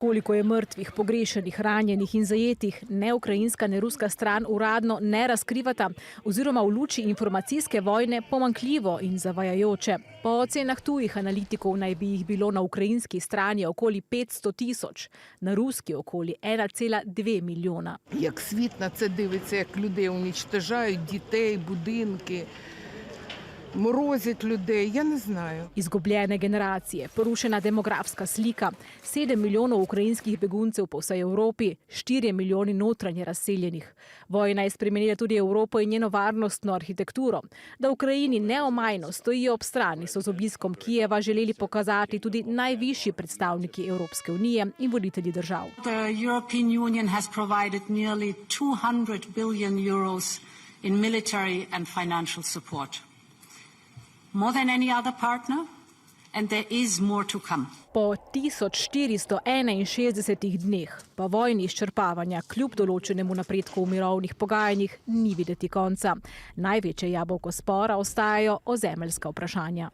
Koliko je mrtvih, pogrešenih, ranjenih in zajetih, ne ukrajinska ne ruska stran uradno ne razkrivata, oziroma v luči informacijske vojne pomanjkljivo in zavajajoče. Po ocenah tujih analitikov naj bi jih bilo na ukrajinski strani okoli 500 000, na ruski okoli 1,2 milijona. Як світ на це дивиться, як людей уничтожають, дітей, будинки, морозять людей, я не знаю. Izgubljene generacije, porušena demografska slika, 7 milijonov ukrajinskih beguncev po vsej Evropi, 4 milijoni notranje razseljenih. Vojna je spremenila tudi Evropo in njeno varnostno arhitekturo. Da Ukrajini neomajno stojijo ob strani, so z obiskom Kijeva želeli pokazati tudi najvišji predstavniki Evropske unije in voditelji držav. The European Union has provided nearly 200 billion euros in military and financial support. More than any other partner, and there is more to come. Po 1461 dneh pa vojni izčrpavanja kljub določenemu napredku v mirovnih pogajanjih ni videti konca. Največje jabolko spora ostajajo ozemeljska vprašanja.